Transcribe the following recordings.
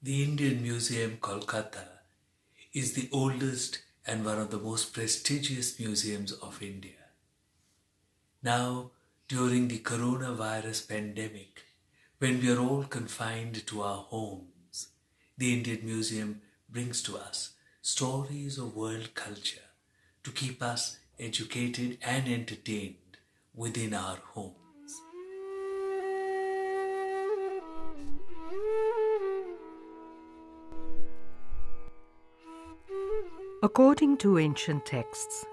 The Indian Museum, Kolkata, is the oldest and one of the most prestigious museums of India. Now, during the coronavirus pandemic, when we are all confined to our homes, the Indian Museum brings to us stories of world culture to keep us educated and entertained within our homes. According to ancient texts,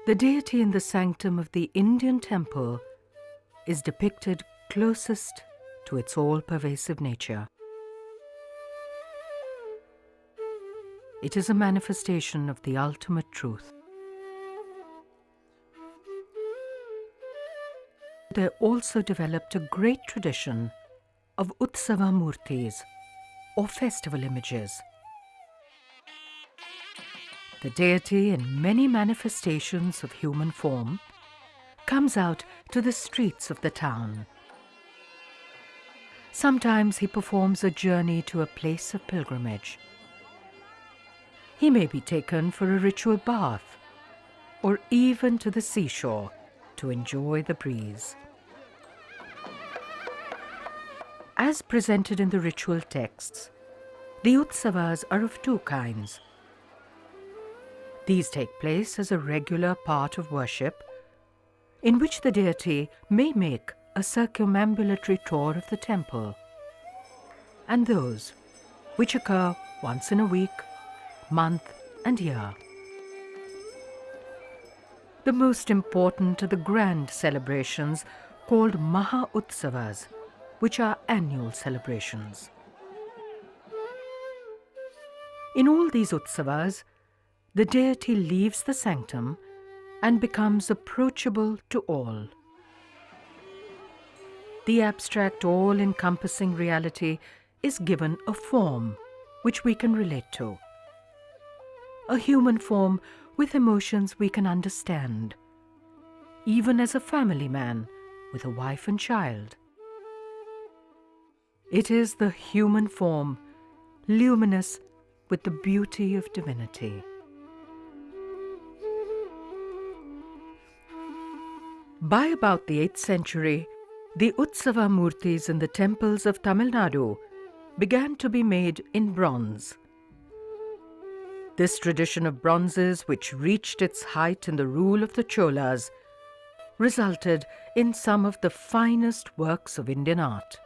the deity in the sanctum of the Indian temple is depicted closest to its all-pervasive nature. It is a manifestation of the ultimate truth. There also developed a great tradition of Utsava Murtis, or festival images. The deity, in many manifestations of human form, comes out to the streets of the town. Sometimes he performs a journey to a place of pilgrimage. He may be taken for a ritual bath, or even to the seashore to enjoy the breeze. As presented in the ritual texts, the Utsavas are of two kinds. These take place as a regular part of worship, in which the deity may make a circumambulatory tour of the temple, and those which occur once in a week, month, and year. The most important are the grand celebrations called Maha Utsavas, which are annual celebrations. In all these Utsavas, the deity leaves the sanctum and becomes approachable to all. The abstract, all-encompassing reality is given a form which we can relate to. A human form with emotions we can understand, even as a family man with a wife and child. It is the human form, luminous with the beauty of divinity. By about the 8th century, the Utsava Murtis in the temples of Tamil Nadu began to be made in bronze. This tradition of bronzes, which reached its height in the rule of the Cholas, resulted in some of the finest works of Indian art.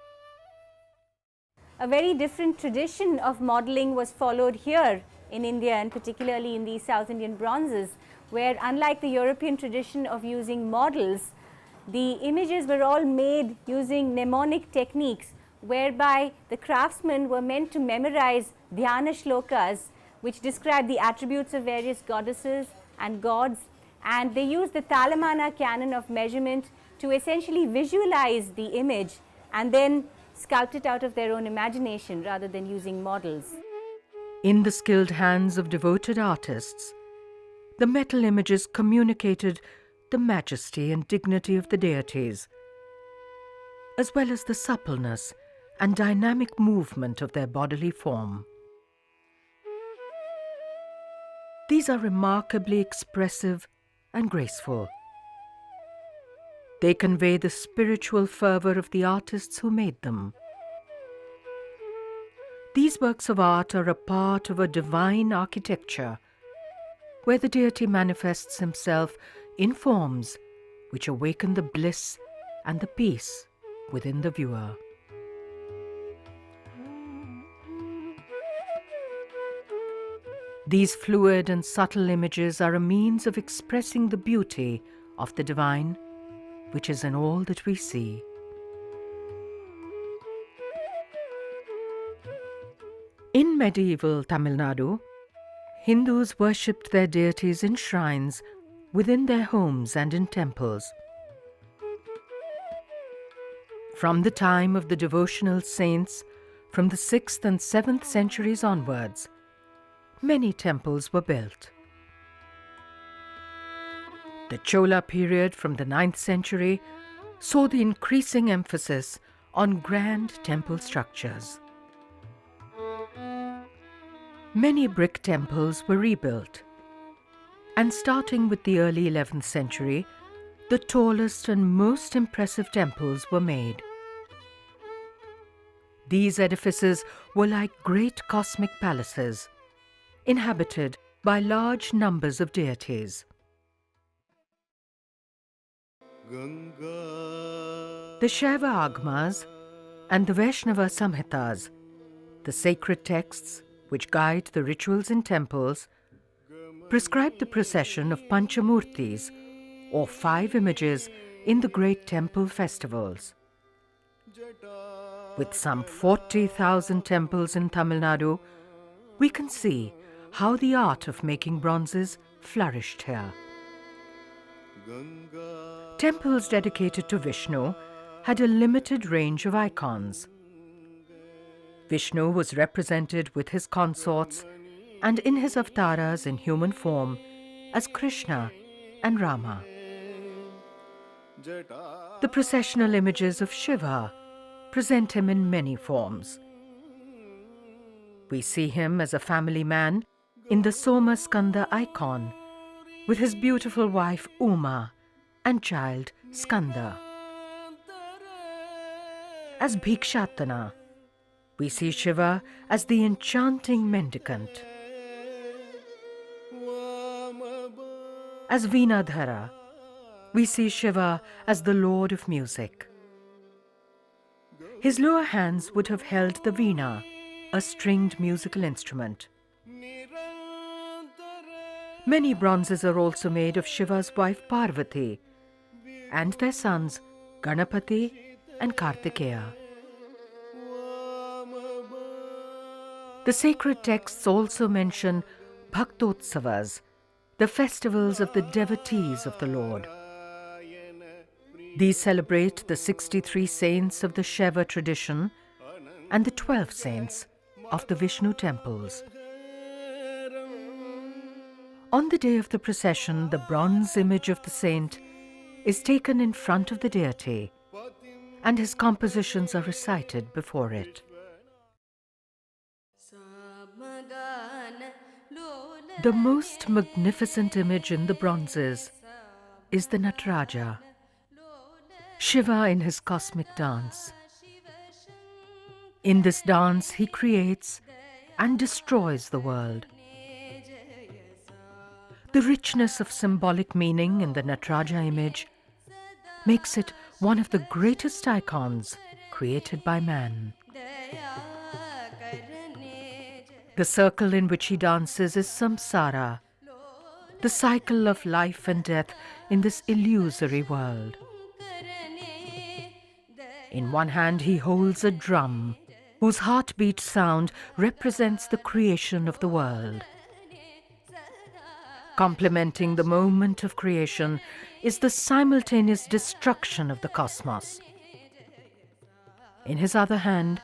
A very different tradition of modeling was followed here in India, and particularly in the South Indian bronzes, where unlike the European tradition of using models, the images were all made using mnemonic techniques, whereby the craftsmen were meant to memorize dhyana shlokas, which describe the attributes of various goddesses and gods, and they used the Talamana canon of measurement to essentially visualize the image and then sculpt it out of their own imagination rather than using models. In the skilled hands of devoted artists, the metal images communicated the majesty and dignity of the deities, as well as the suppleness and dynamic movement of their bodily form. These are remarkably expressive and graceful. They convey the spiritual fervor of the artists who made them. These works of art are a part of a divine architecture, where the deity manifests himself in forms which awaken the bliss and the peace within the viewer. These fluid and subtle images are a means of expressing the beauty of the divine, which is in all that we see. In medieval Tamil Nadu, Hindus worshipped their deities in shrines within their homes and in temples. From the time of the devotional saints, from the 6th and 7th centuries onwards, many temples were built. The Chola period from the 9th century saw the increasing emphasis on grand temple structures. Many brick temples were rebuilt, and starting with the early 11th century, the tallest and most impressive temples were made. These edifices were like great cosmic palaces, inhabited by large numbers of deities. The Shaiva Agmas and the Vaishnava Samhitas, the sacred texts which guide the rituals in temples, prescribe the procession of Panchamurtis, or 5 images, in the great temple festivals. With some 40,000 temples in Tamil Nadu, we can see how the art of making bronzes flourished here. Temples dedicated to Vishnu had a limited range of icons. Vishnu was represented with his consorts and in his avatars in human form as Krishna and Rama. The processional images of Shiva present him in many forms. We see him as a family man in the Soma Skanda icon, with his beautiful wife Uma and child Skanda. As Bhikshatana, we see Shiva as the enchanting mendicant. As Veenadhara, we see Shiva as the lord of music. His lower hands would have held the veena, a stringed musical instrument. Many bronzes are also made of Shiva's wife Parvati and their sons Ganapati and Kartikeya. The sacred texts also mention Bhaktotsavas, the festivals of the devotees of the Lord. These celebrate the 63 saints of the Shaiva tradition and the 12 saints of the Vishnu temples. On the day of the procession, the bronze image of the saint is taken in front of the deity, and his compositions are recited before it. The most magnificent image in the bronzes is the Nataraja, Shiva in his cosmic dance. In this dance, he creates and destroys the world. The richness of symbolic meaning in the Nataraja image makes it one of the greatest icons created by man. The circle in which he dances is samsara, the cycle of life and death in this illusory world. In one hand he holds a drum, whose heartbeat sound represents the creation of the world. Complementing the moment of creation is the simultaneous destruction of the cosmos. In his other hand,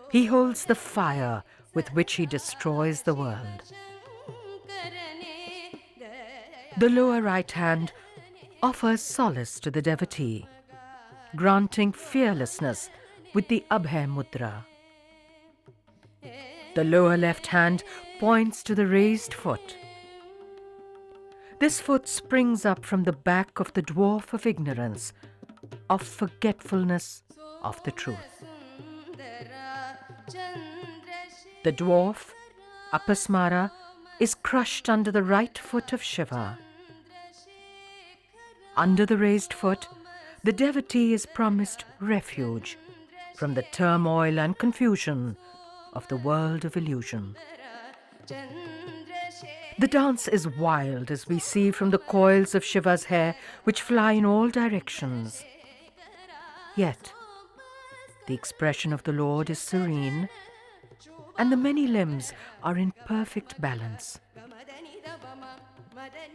he holds the fire with which he destroys the world. The lower right hand offers solace to the devotee, granting fearlessness with the Abhay Mudra. The lower left hand points to the raised foot. This foot springs up from the back of the dwarf of ignorance, of forgetfulness of the truth. The dwarf, Apasmara, is crushed under the right foot of Shiva. Under the raised foot, the devotee is promised refuge from the turmoil and confusion of the world of illusion. The dance is wild, as we see from the coils of Shiva's hair which fly in all directions. Yet, the expression of the Lord is serene, and the many limbs are in perfect balance.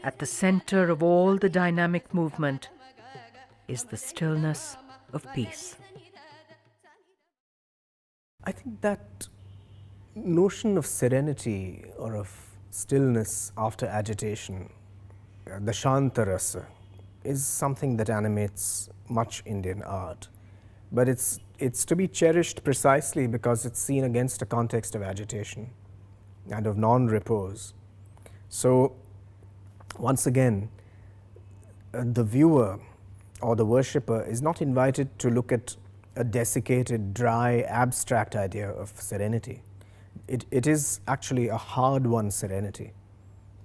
At the center of all the dynamic movement is the stillness of peace. I think that notion of serenity or of stillness after agitation, the Shantarasa, is something that animates much Indian art. But it's to be cherished precisely because it's seen against a context of agitation. and of non-repose. So once again, the viewer or the worshipper is not invited to look at a desiccated, dry, abstract idea of serenity. It is actually a hard-won serenity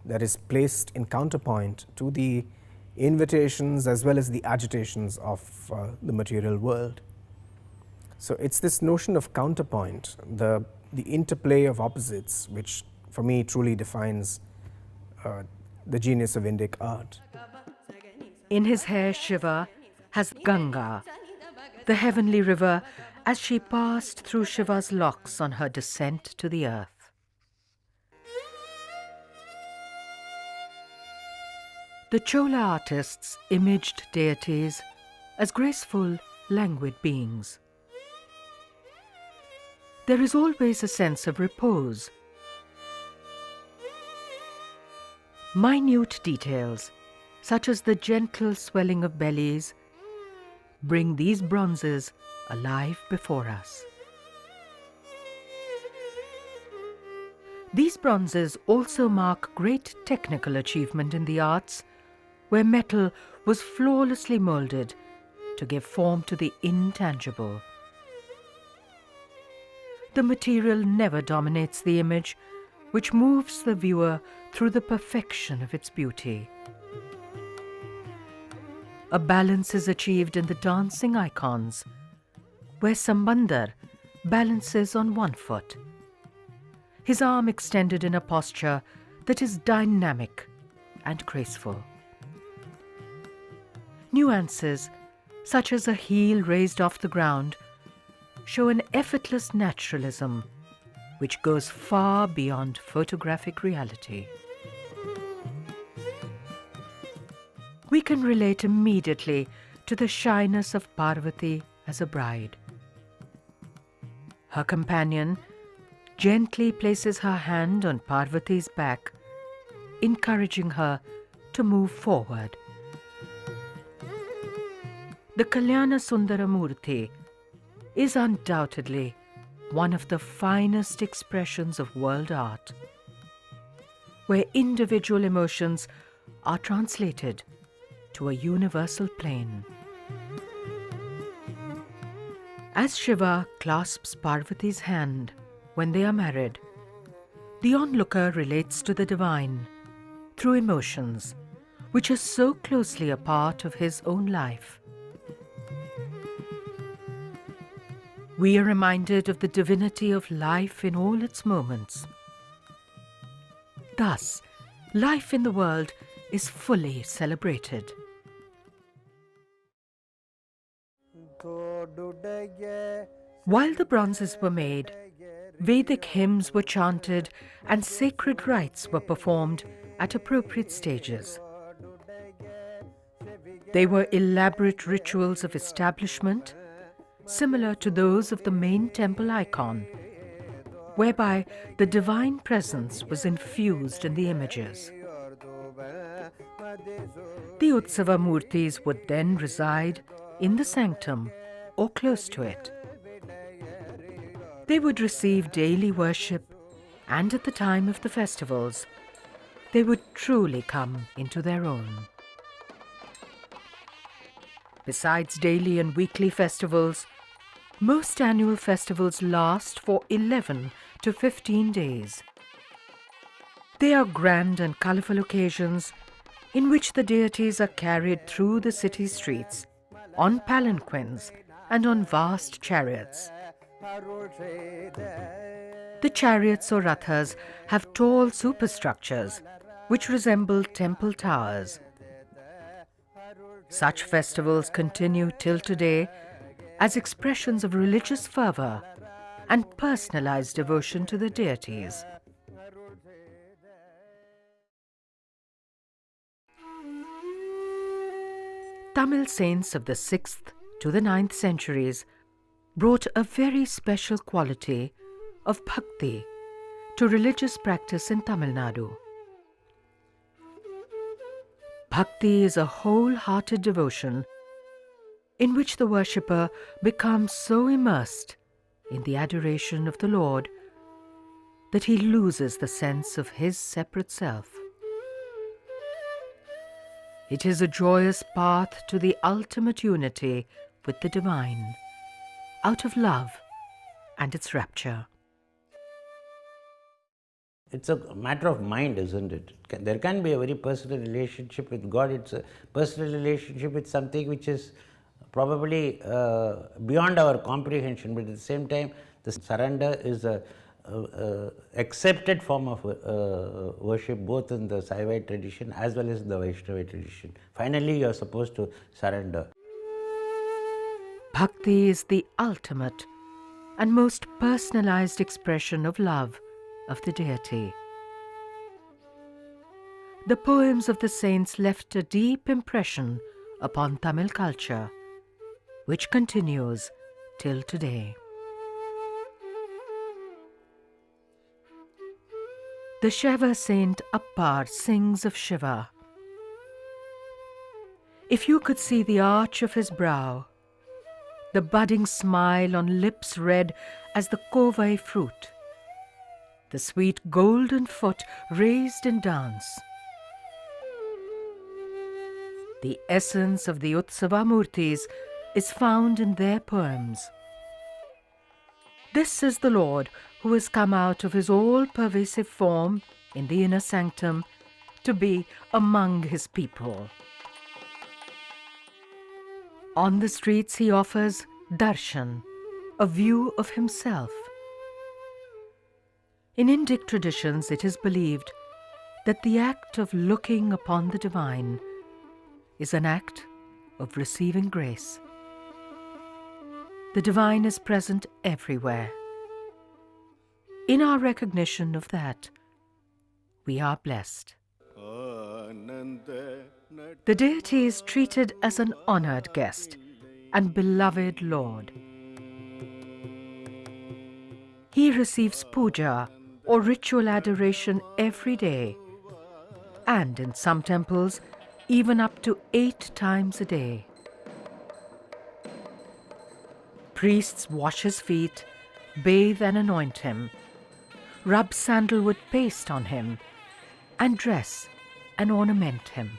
that is placed in counterpoint to the invitations as well as the agitations of the material world. So it's this notion of counterpoint, the interplay of opposites, which for me truly defines the genius of Indic art. In his hair, Shiva has Ganga, the heavenly river, as she passed through Shiva's locks on her descent to the earth. The Chola artists imaged deities as graceful, languid beings. There is always a sense of repose. Minute details, such as the gentle swelling of bellies, bring these bronzes alive before us. These bronzes also mark great technical achievement in the arts, where metal was flawlessly molded to give form to the intangible. The material never dominates the image, which moves the viewer through the perfection of its beauty. A balance is achieved in the dancing icons, where Sambandar balances on one foot, his arm extended in a posture that is dynamic and graceful. Nuances, such as a heel raised off the ground, show an effortless naturalism which goes far beyond photographic reality. We can relate immediately to the shyness of Parvati as a bride. Her companion gently places her hand on Parvati's back, encouraging her to move forward. The Kalyana Sundara Murti is undoubtedly one of the finest expressions of world art, where individual emotions are translated to a universal plane. As Shiva clasps Parvati's hand when they are married, the onlooker relates to the divine through emotions, which are so closely a part of his own life. We are reminded of the divinity of life in all its moments. Thus, life in the world is fully celebrated. While the bronzes were made, Vedic hymns were chanted and sacred rites were performed at appropriate stages. They were elaborate rituals of establishment, similar to those of the main temple icon, whereby the divine presence was infused in the images. The Utsava Murtis would then reside in the sanctum or close to it. They would receive daily worship, and at the time of the festivals, they would truly come into their own. Besides daily and weekly festivals, most annual festivals last for 11 to 15 days. They are grand and colourful occasions in which the deities are carried through the city streets, on palanquins and on vast chariots. The chariots or rathas have tall superstructures which resemble temple towers. Such festivals continue till today as expressions of religious fervour and personalized devotion to the deities. Tamil saints of the 6th to the 9th centuries brought a very special quality of bhakti to religious practice in Tamil Nadu. Bhakti is a wholehearted devotion in which the worshipper becomes so immersed in the adoration of the Lord that he loses the sense of his separate self. It is a joyous path to the ultimate unity with the divine, out of love and its rapture. It's a matter of mind, isn't it? There can be a very personal relationship with God. It's a personal relationship with something which is probably beyond our comprehension, but at the same time, the surrender is a accepted form of worship, both in the Saivite tradition as well as in the Vaishnava tradition. Finally, you are supposed to surrender. Bhakti is the ultimate and most personalized expression of love of the deity. The poems of the saints left a deep impression upon Tamil culture, which continues till today. The Shaiva saint Appar sings of Shiva. If you could see the arch of his brow, the budding smile on lips red as the kovai fruit, the sweet golden foot raised in dance, the essence of the Utsava Murtis is found in their poems. This is the Lord who has come out of his all-pervasive form in the inner sanctum to be among his people. On the streets he offers Darshan, a view of himself. In Indic traditions it is believed that the act of looking upon the divine is an act of receiving grace. The divine is present everywhere. In our recognition of that, we are blessed. The deity is treated as an honored guest and beloved Lord. He receives puja or ritual adoration every day, and in some temples, even up to 8 times a day. Priests wash his feet, bathe and anoint him, rub sandalwood paste on him, and dress and ornament him.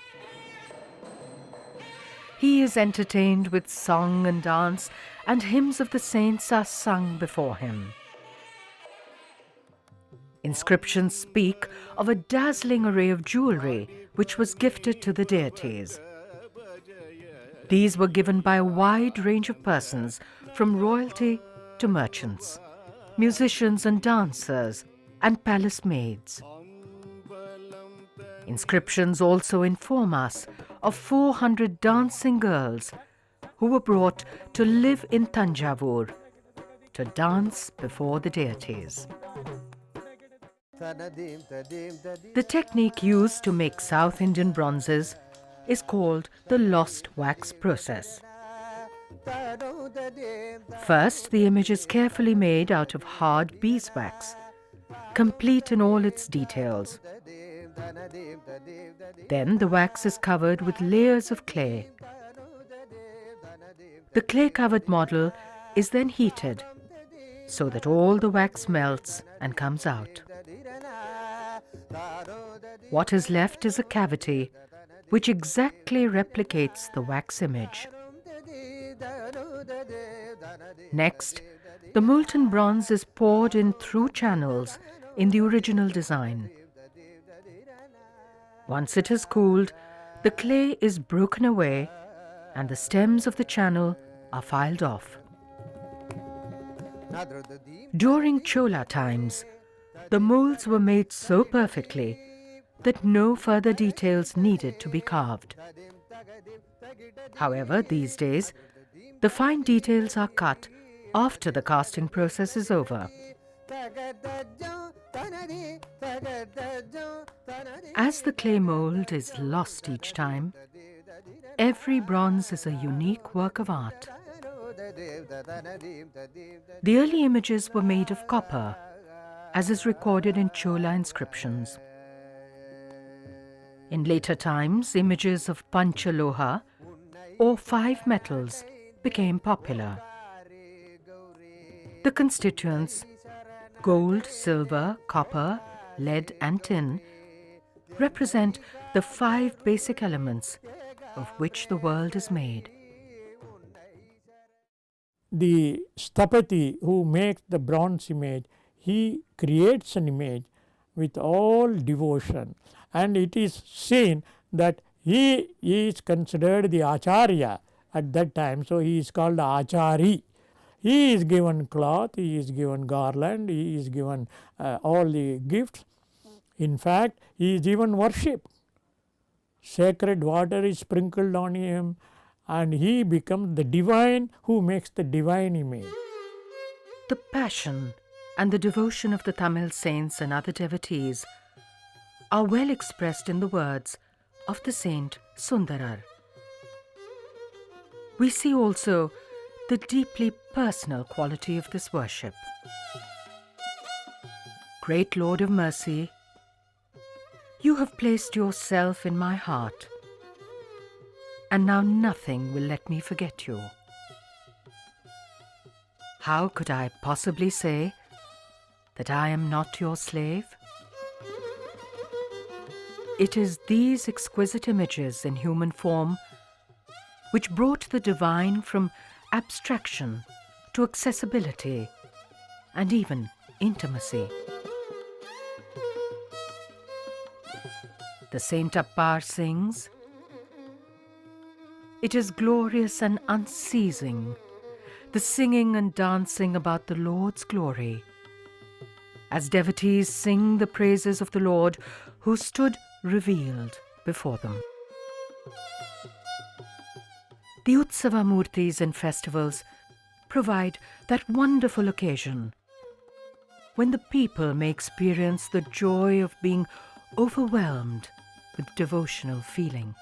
He is entertained with song and dance, and hymns of the saints are sung before him. Inscriptions speak of a dazzling array of jewelry which was gifted to the deities. These were given by a wide range of persons, from royalty to merchants, musicians and dancers, and palace maids. Inscriptions also inform us of 400 dancing girls who were brought to live in Tanjavur to dance before the deities. The technique used to make South Indian bronzes is called the lost wax process. First, the image is carefully made out of hard beeswax, complete in all its details. Then the wax is covered with layers of clay. The clay-covered model is then heated so that all the wax melts and comes out. What is left is a cavity which exactly replicates the wax image. Next, the molten bronze is poured in through channels in the original design. Once it has cooled, the clay is broken away and the stems of the channel are filed off. During Chola times, the molds were made so perfectly that no further details needed to be carved. However, these days, the fine details are cut after the casting process is over. As the clay mold is lost each time, every bronze is a unique work of art. The early images were made of copper, as is recorded in Chola inscriptions. In later times, images of Panchaloha, or 5 metals, became popular. The constituents Gold, silver, copper, lead and tin represent the 5 basic elements of which the world is made. The Sthapati who makes the bronze image, he creates an image with all devotion, and it is seen that he is considered the Acharya at that time. So, he is called Achari. He is given cloth, he is given garland, he is given all the gifts. In fact, he is even worshipped. Sacred water is sprinkled on him, and he becomes the divine who makes the divine image. The passion and the devotion of the Tamil saints and other devotees are well expressed in the words of the saint Sundarar. We see also the deeply personal quality of this worship. Great Lord of mercy, you have placed yourself in my heart, and now nothing will let me forget you. How could I possibly say that I am not your slave? It is these exquisite images in human form which brought the divine from abstraction to accessibility and even intimacy. The Saint Appar sings, "It is glorious and unceasing, the singing and dancing about the Lord's glory, as devotees sing the praises of the Lord who stood revealed before them." The Utsava Murtis and festivals provide that wonderful occasion when the people may experience the joy of being overwhelmed with devotional feeling.